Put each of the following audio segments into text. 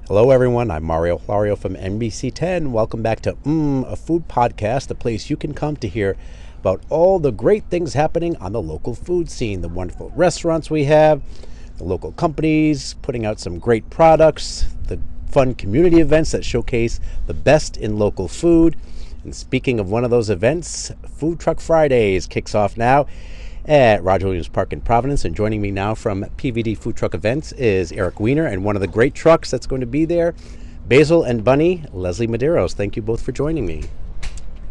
Hello, everyone. I'm Mario Florio from NBC 10. Welcome back to a Food Podcast, the place you can come to hear about all the great things happening on the local food scene, the wonderful restaurants we have, the local companies putting out some great products, the fun community events that showcase the best in local food. And speaking of one of those events, Food Truck Fridays kicks off now at Roger Williams Park in Providence. And joining me now from PVD Food Truck Events is Eric Weiner, and one of the great trucks that's going to be there, Basil and Bunny, Lyslie Medeiros. Thank you both for joining me.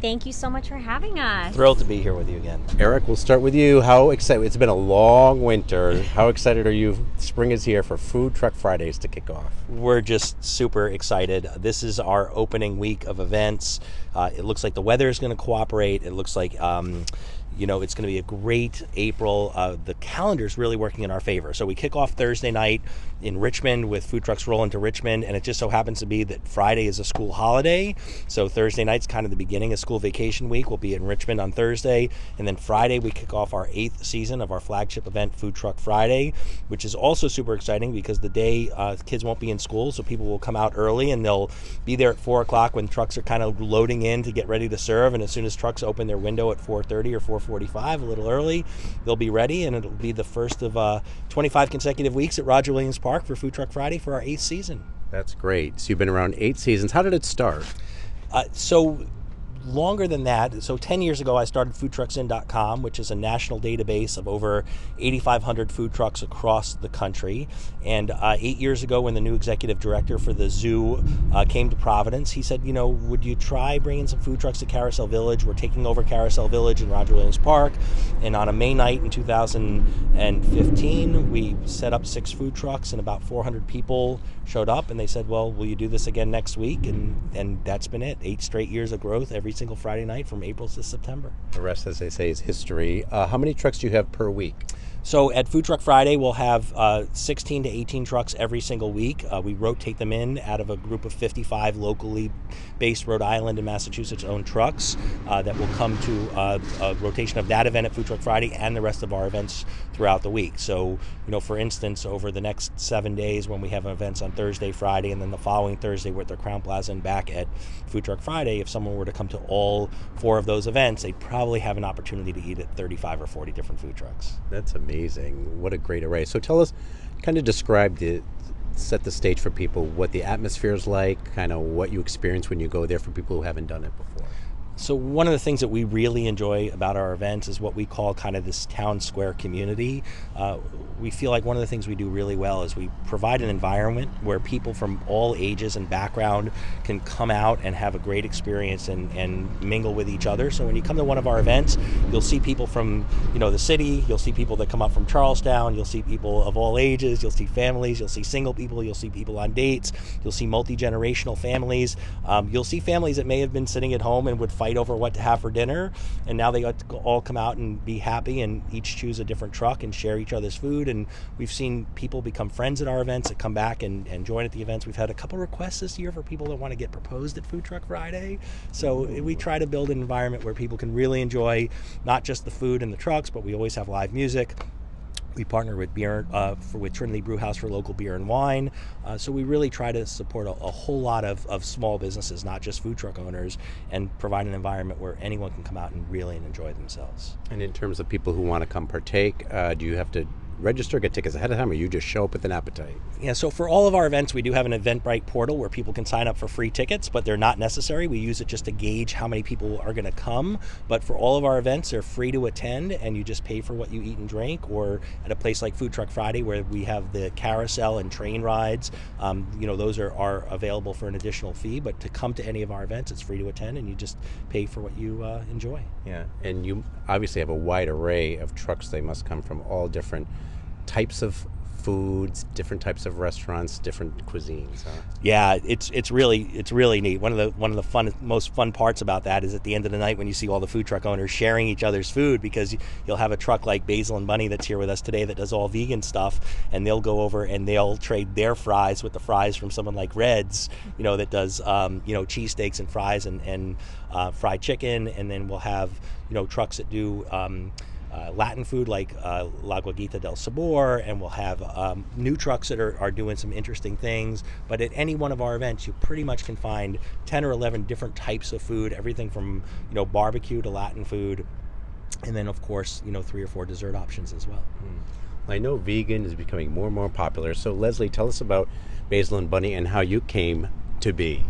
Thank you so much for having us. Thrilled to be here with you again. Eric, we'll start with you. How excited? It's been a long winter. How excited are you? Spring is here for Food Truck Fridays to kick off. We're just super excited. This is our opening week of events. It looks like the weather is going to cooperate. It looks like it's going to be a great April. The calendar is really working in our favor. So we kick off Thursday night in Richmond with food trucks rolling to Richmond, and it just so happens to be that Friday is a school holiday. So Thursday night's kind of the beginning of school vacation week. We'll be in Richmond on Thursday, and then Friday we kick off our 8th season of our flagship event, Food Truck Friday, which is also super exciting because the day kids won't be in school, so people will come out early and they'll be there at 4 o'clock when trucks are kind of loading in to get ready to serve, and as soon as trucks open their window at 4:30 or 4:45, a little early, they'll be ready, and it'll be the first of 25 consecutive weeks at Roger Williams Park for Food Truck Friday for our 8th season. That's great. So you've been around 8 seasons. How did it start? So longer than that. So 10 years ago, I started foodtrucksin.com, which is a national database of over 8,500 food trucks across the country. And 8 years ago, when the new executive director for the zoo came to Providence, he said, would you try bringing some food trucks to Carousel Village? We're taking over Carousel Village in Roger Williams Park. And on a May night in 2015, we set up 6 food trucks, and about 400 people showed up, and they said, well, will you do this again next week? And that's been it. 8 straight years of growth every single Friday night from April to September. The rest, as they say, is history. How many trucks do you have per week? So at Food Truck Friday, we'll have 16 to 18 trucks every single week. We rotate them in out of a group of 55 locally based Rhode Island and Massachusetts owned trucks that will come to a rotation of that event at Food Truck Friday and the rest of our events throughout the week. So, for instance, over the next 7 days when we have events on Thursday, Friday, and then the following Thursday we're at the Crown Plaza and back at Food Truck Friday, if someone were to come to all 4 of those events, they'd probably have an opportunity to eat at 35 or 40 different food trucks. That's amazing. What a great array. So tell us, kind of set the stage for people, what the atmosphere is like, kind of what you experience when you go there for people who haven't done it before. So one of the things that we really enjoy about our events is what we call kind of this town square community. We feel like one of the things we do really well is we provide an environment where people from all ages and background can come out and have a great experience and mingle with each other. So when you come to one of our events, you'll see people from the city, you'll see people that come up from Charlestown, you'll see people of all ages, you'll see families, you'll see single people, you'll see people on dates, you'll see multi-generational families, you'll see families that may have been sitting at home and would fight over what to have for dinner, and now they got to all come out and be happy and each choose a different truck and share each other's food. And we've seen people become friends at our events that come back and join at the events. We've had a couple requests this year for people that want to get proposed at Food Truck Friday. So we try to build an environment where people can really enjoy not just the food and the trucks, but we always have live music. We partner with with Trinity Brewhouse for local beer and wine. So we really try to support a whole lot of small businesses, not just food truck owners, and provide an environment where anyone can come out and really enjoy themselves. And in terms of people who want to come partake, do you have to register, get tickets ahead of time, or you just show up with an appetite? Yeah, so for all of our events, we do have an Eventbrite portal where people can sign up for free tickets, but they're not necessary. We use it just to gauge how many people are going to come. But for all of our events, they're free to attend, and you just pay for what you eat and drink. Or at a place like Food Truck Friday, where we have the carousel and train rides, those are available for an additional fee. But to come to any of our events, it's free to attend, and you just pay for what you enjoy. Yeah, and you obviously have a wide array of trucks. They must come from all different types of foods, different types of restaurants, different cuisines. Huh? Yeah, it's really neat. One of the most fun parts about that is at the end of the night when you see all the food truck owners sharing each other's food, because you'll have a truck like Basil and Bunny that's here with us today that does all vegan stuff, and they'll go over and they'll trade their fries with the fries from someone like Red's, that does cheesesteaks and fries and fried chicken, and then we'll have trucks that do Latin food like La Guaguita del Sabor, and we'll have new trucks that are doing some interesting things. But at any one of our events, you pretty much can find 10 or 11 different types of food, everything from barbecue to Latin food, and then of course 3 or 4 dessert options as well. I know vegan is becoming more and more popular. So Lyslie, tell us about Basil and Bunny and how you came to be.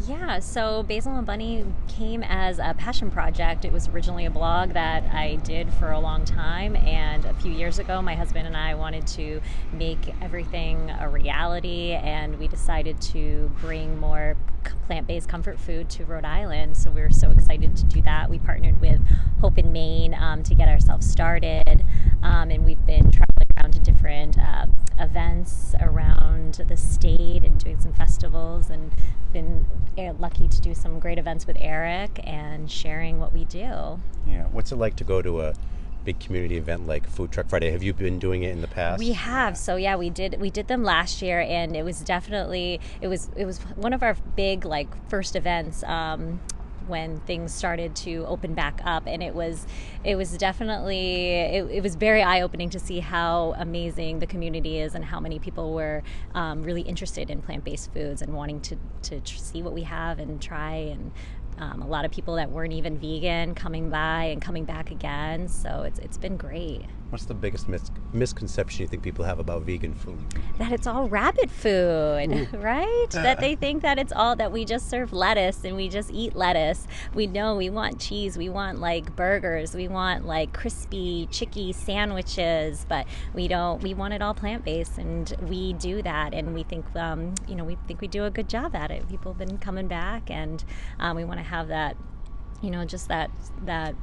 Yeah, so Basil and Bunny came as a passion project. It was originally a blog that I did for a long time, and a few years ago my husband and I wanted to make everything a reality, and we decided to bring more plant-based comfort food to Rhode Island. So we were so excited to do that. We partnered with Hope in Maine to get ourselves started, and we've been traveling around to different events around the state and doing some festivals, and been lucky to do some great events with Eric and sharing what we do. Yeah. What's it like to go to a big community event like Food Truck Friday? Have you been doing it in the past? We have. So yeah, we did them last year, and it was definitely it was one of our big first events when things started to open back up, and it was definitely it was very eye-opening to see how amazing the community is and how many people were really interested in plant-based foods and wanting to see what we have and try, and a lot of people that weren't even vegan coming by and coming back again. So it's been great. What's the biggest misconception you think people have about vegan food? That it's all rabbit food, right? That they think that it's all that we just serve lettuce and we just eat lettuce. We know we want cheese, we want burgers, we want crispy chicky sandwiches, but we don't. We want it all plant-based, and we do that, and we think we do a good job at it. People have been coming back, and we want to have that, just that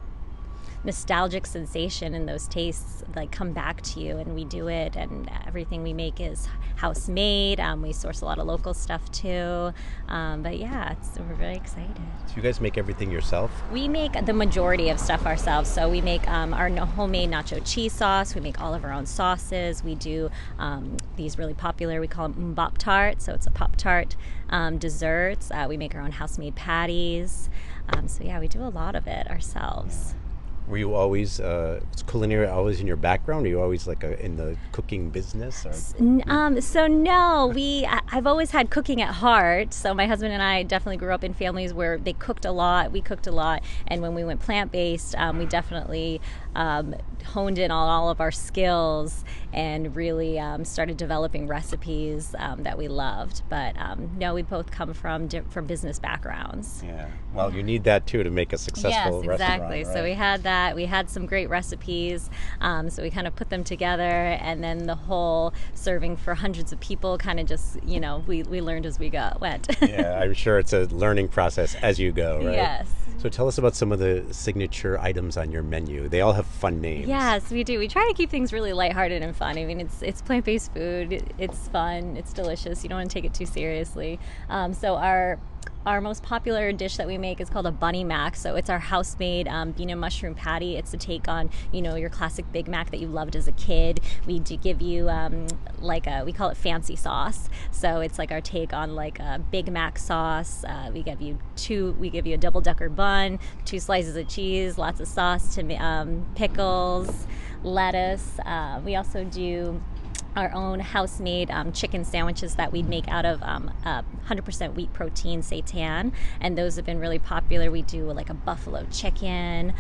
nostalgic sensation and those tastes come back to you, and we do it, and everything we make is house made. We source a lot of local stuff too, but yeah, we're very excited. So you guys make everything yourself? We make the majority of stuff ourselves. So we make our homemade nacho cheese sauce. We make all of our own sauces. We do these really popular, we call them mbop tart, so it's a Pop-Tart desserts. We make our own house-made patties. So yeah, we do a lot of it ourselves. Were you always culinary always in your background? Are you always in the cooking business? Or? So no, I've always had cooking at heart. So my husband and I definitely grew up in families where they cooked a lot. We cooked a lot, and when we went plant-based, we definitely honed in on all of our skills and really started developing recipes that we loved. But no, we both come from business backgrounds. Yeah. Well, you need that too to make a successful restaurant. Yes, exactly. Right? So we had that. We had some great recipes. So we kind of put them together, and then the whole serving for hundreds of people kind of just, we learned as we went. Yeah, I'm sure it's a learning process as you go, right? Yes. So tell us about some of the signature items on your menu. They all have fun names. Yes, we do. We try to keep things really lighthearted and fun. I mean, it's plant-based food. It's fun. It's delicious. You don't want to take it too seriously. So our most popular dish that we make is called a Bunny Mac. So it's our house-made bean and mushroom patty. It's a take on, your classic Big Mac that you loved as a kid. We do give you we call it fancy sauce. So it's our take on a Big Mac sauce. We give you a double-decker bun, 2 slices of cheese, lots of sauce, pickles, lettuce. We also do our own house-made chicken sandwiches that we make out of 100% wheat protein seitan, and those have been really popular. We do a buffalo chicken.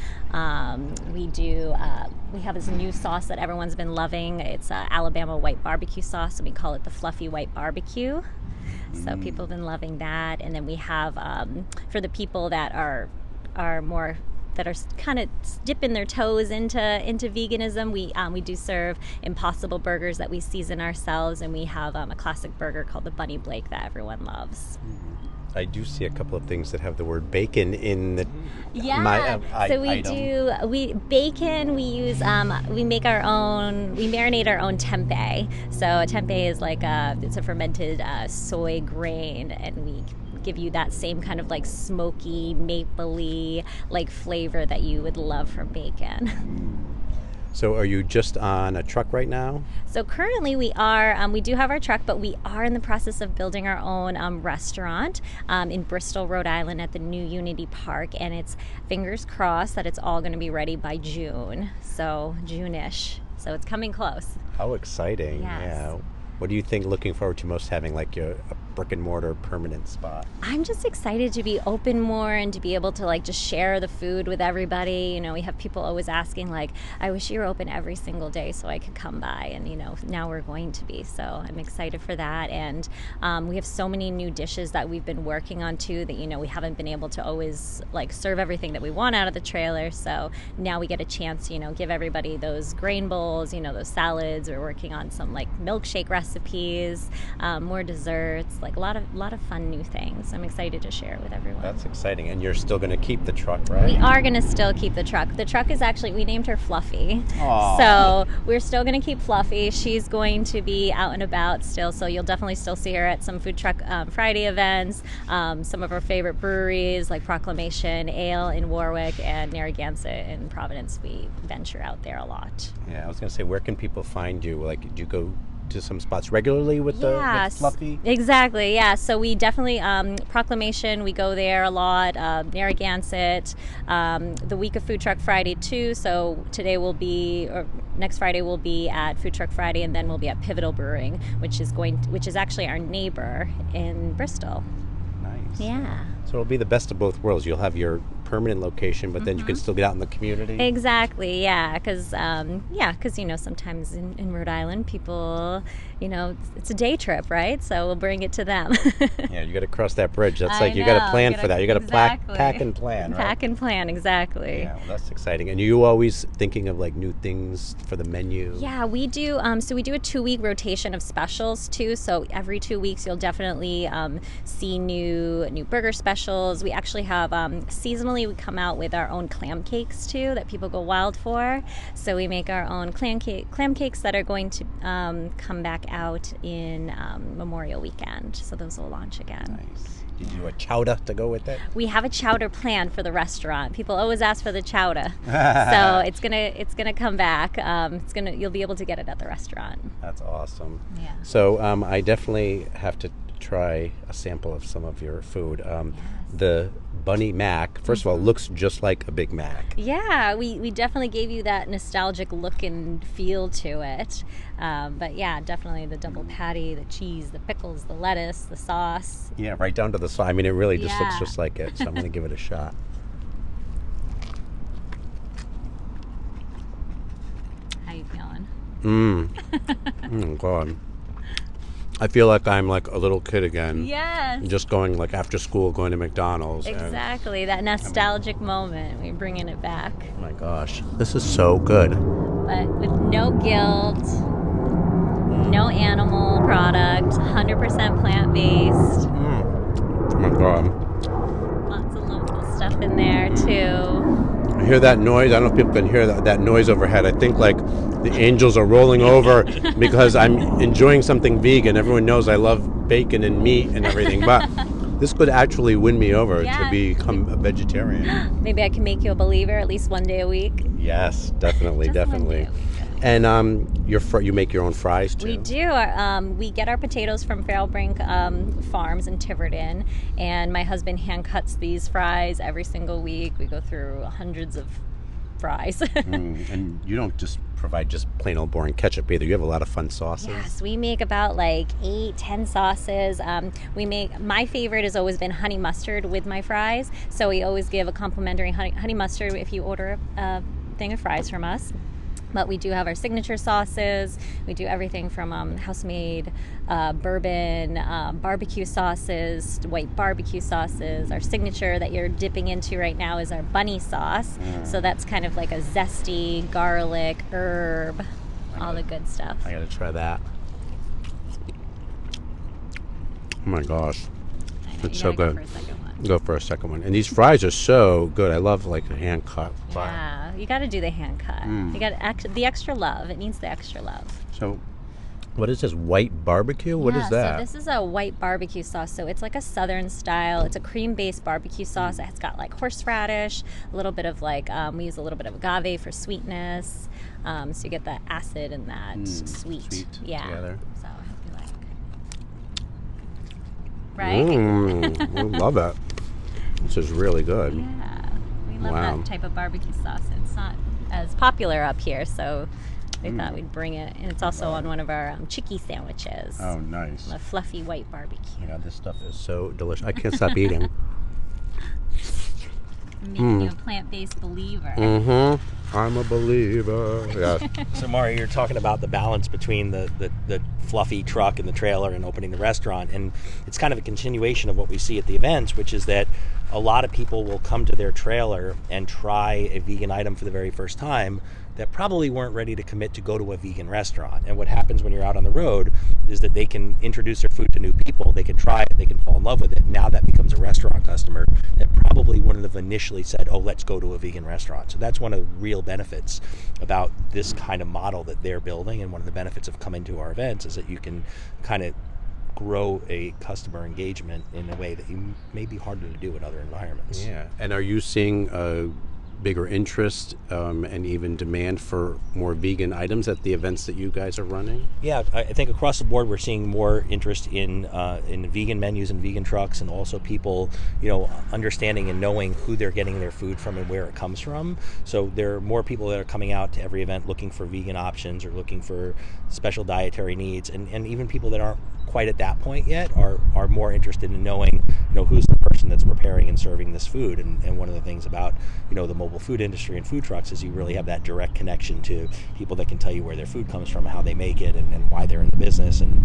We have this new sauce that everyone's been loving. It's Alabama white barbecue sauce, and we call it the fluffy white barbecue. So people have been loving that. And then we have for the people that are more that are kind of dipping their toes into veganism, we do serve Impossible burgers that we season ourselves, and we have a classic burger called the Bunny Blake that everyone loves. I do see a couple of things that have the word bacon in the so we item. We use we make our own, we marinate our own tempeh. So a tempeh is it's a fermented soy grain, and we give you that same kind of smoky, mapley flavor that you would love from bacon. So are you just on a truck right now? So currently we are, we do have our truck, but we are in the process of building our own restaurant in Bristol, Rhode Island at the new Unity Park. And it's fingers crossed that it's all going to be ready by June. So June-ish. So it's coming close. How exciting. Yes. Yeah. What do you think looking forward to most, having like a brick and mortar permanent spot? I'm just excited to be open more and to be able to like just share the food with everybody. You know, we have people always asking like, I wish you were open every single day so I could come by, and you know, now we're going to be. So I'm excited for that. And we have so many new dishes that we've been working on too that, you know, we haven't been able to always like serve everything that we want out of the trailer. So now we get a chance, you know, give everybody those grain bowls, you know, those salads. We're working on some like milkshake recipes, more desserts, like a lot of fun new things. I'm excited to share with everyone. That's exciting. And you're still going to keep the truck, right? We are going to still keep the truck. The truck is actually, we named her Fluffy. Aww. So we're still going to keep Fluffy. She's going to be out and about still, so you'll definitely still see her at some Food Truck Friday events, some of our favorite breweries like Proclamation Ale in Warwick and Narragansett in Providence. We venture out there a lot. Yeah, I was going to say, where can people find you? Like, do you go to some spots regularly with the with Fluffy? Exactly, yeah. So we definitely, Proclamation, we go there a lot, Narragansett, the week of Food Truck Friday too. So today will be, or next Friday we'll be at Food Truck Friday, and then we'll be at Pivotal Brewing, which is actually our neighbor in Bristol. Nice. Yeah. So it'll be the best of both worlds. You'll have your permanent location, but then you can still get out in the community. Exactly, yeah, because you know, sometimes in Rhode Island, people, you know, it's a day trip, right? So we'll bring it to them. Yeah, you got to cross that bridge. That's I like you got to know, plan for that. You got to exactly. pack and plan, right? Pack and plan, exactly. Yeah, well, that's exciting. And you always thinking of like new things for the menu? Yeah, we do. So we do a 2-week rotation of specials too. So every 2 weeks, you'll definitely see new burger specials. We actually have seasonally, we come out with our own clam cakes too that people go wild for. So we make our own clam cakes that are going to come back out in Memorial Weekend. So those will launch again. Nice. Did you do a chowder to go with it? We have a chowder planned for the restaurant. People always ask for the chowder, so it's gonna come back. You'll be able to get it at the restaurant. That's awesome. Yeah. So I definitely have to try a sample of some of your food. The Bunny Mac, first of all, looks just like a Big Mac. Yeah, we definitely gave you that nostalgic look and feel to it. But yeah, definitely the double patty, the cheese, the pickles, the lettuce, the sauce. Yeah, right down to the sauce. I mean, it really just looks Yeah. just like it. So I'm going to give it a shot. How you feeling? Oh, God. I feel like I'm like a little kid again. Yes. Just going like after school, going to McDonald's. Exactly, that nostalgic moment. We're bringing it back. Oh my gosh, this is so good. But with no guilt, no animal product, 100% plant-based. Oh my God. Lots of local stuff in there too. I hear that noise. I don't know if people can hear that noise overhead. I think like the angels are rolling over because I'm enjoying something vegan. Everyone knows I love bacon and meat and everything, but this could actually win me over to become a vegetarian. Maybe I can make you a believer at least one day a week. Yes, definitely, Just one definitely. day a week. And you make your own fries too? We do. We get our potatoes from Farrellbrink Farms in Tiverton, and my husband hand cuts these fries every single week. We go through hundreds of fries. And you don't just provide just plain old boring ketchup either. You have a lot of fun sauces. Yes, we make about like 8-10 sauces. My favorite has always been honey mustard with my fries. So we always give a complimentary honey mustard if you order a thing of fries from us. But we do have our signature sauces. We do everything from house-made bourbon, barbecue sauces, white barbecue sauces. Our signature that you're dipping into right now is our bunny sauce. So that's kind of like a zesty garlic, herb, all the good stuff. I gotta try that. Oh my gosh, it's so good. Go for a second one. And these fries are so good. I love like a hand cut fry. Yeah, you got to do the hand cut. You got the extra love. It needs the extra love. So What is this, white barbecue? What is that? So this is a white barbecue sauce. So it's like a southern style. It's a cream-based barbecue sauce. It's got like horseradish, a little bit of like, we use a little bit of agave for sweetness. So you get the acid and that sweet together. So I hope you like. Right? I love that. This is really good. Yeah. We love that type of barbecue sauce. It's not as popular up here, so we thought we'd bring it. And it's also on one of our chicky sandwiches. Oh, nice. A fluffy white barbecue. Yeah, this stuff is so delicious. I can't stop eating. Making you a plant-based believer. I'm a believer. Yeah. So, Mari, you're talking about the balance between the fluffy truck and the trailer and opening the restaurant. And it's kind of a continuation of what we see at the events, which is that a lot of people will come to their trailer and try a vegan item for the very first time that probably weren't ready to commit to go to a vegan restaurant. And what happens when you're out on the road is that they can introduce their food to new people, they can try it, they can fall in love with it. Now that becomes a restaurant customer that probably wouldn't have initially said, oh, let's go to a vegan restaurant. So that's one of the real benefits about this kind of model that they're building, and one of the benefits of coming to our events is that you can kind of grow a customer engagement in a way that you may be harder to do in other environments. Yeah. And are you seeing bigger interest and even demand for more vegan items at the events that you guys are running? Yeah, I think across the board we're seeing more interest in vegan menus and vegan trucks, and also people, understanding and knowing who they're getting their food from and where it comes from. So there are more people that are coming out to every event looking for vegan options or looking for special dietary needs, and even people that aren't quite at that point yet are more interested in knowing, who's the person that's preparing and serving this food. And one of the things about, the mobile food industry and food trucks is you really have that direct connection to people that can tell you where their food comes from, how they make it, and why they're in the business. And,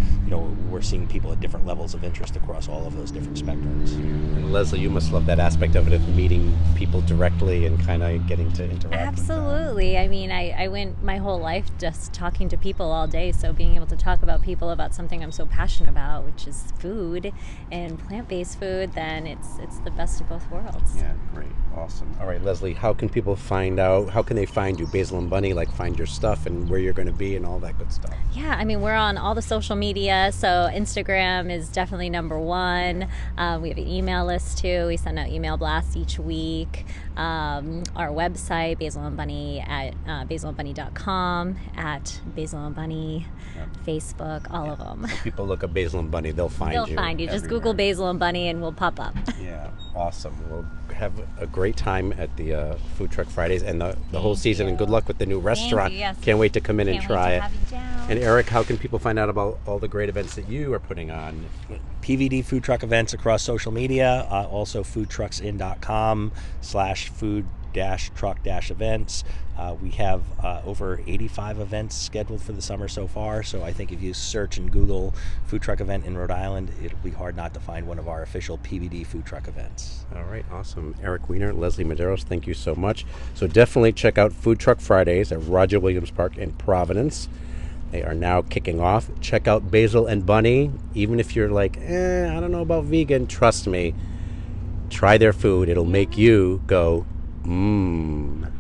we're seeing people at different levels of interest across all of those different spectrums. And Lyslie, you must love that aspect of it, of meeting people directly and kind of getting to interact Absolutely. with them. I mean, I went my whole life just talking to people all day, so being able to talk about something I'm so passionate about, which is food and plant-based food, then it's the best of both worlds. Yeah, great. Awesome. All right, Lyslie, how can people find they find you, Basil and Bunny, like find your stuff and where you're going to be and all that good stuff? Yeah, I mean, we're on all the social media, so Instagram is definitely number one. We have an email list too. We send out email blasts each week. Our website, Basil and Bunny, at basilandbunny.com, at Basil and Bunny, Facebook, all of them. So people look at Basil and Bunny, they'll find you. They'll find you. Just everywhere. Google Basil and Bunny and we'll pop up. Yeah, awesome. We'll have a great time at the Food Truck Fridays and the whole season, and good luck with the new restaurant. Yes. Can't wait to come in and Can't try wait it. to have you down. And Eric, how can people find out about all the great events that you are putting on? PVD food truck events across social media, also foodtrucksin.com/food-truck-events. We have over 85 events scheduled for the summer so far, so I think if you search and Google food truck event in Rhode Island, it'll be hard not to find one of our official PVD food truck events. All right, awesome. Eric Weiner, Lyslie Medeiros, thank you so much. So definitely check out Food Truck Fridays at Roger Williams Park in Providence. They are now kicking off. Check out Basil and Bunny. Even if you're like, I don't know about vegan, trust me. Try their food. It'll make you go, mmm.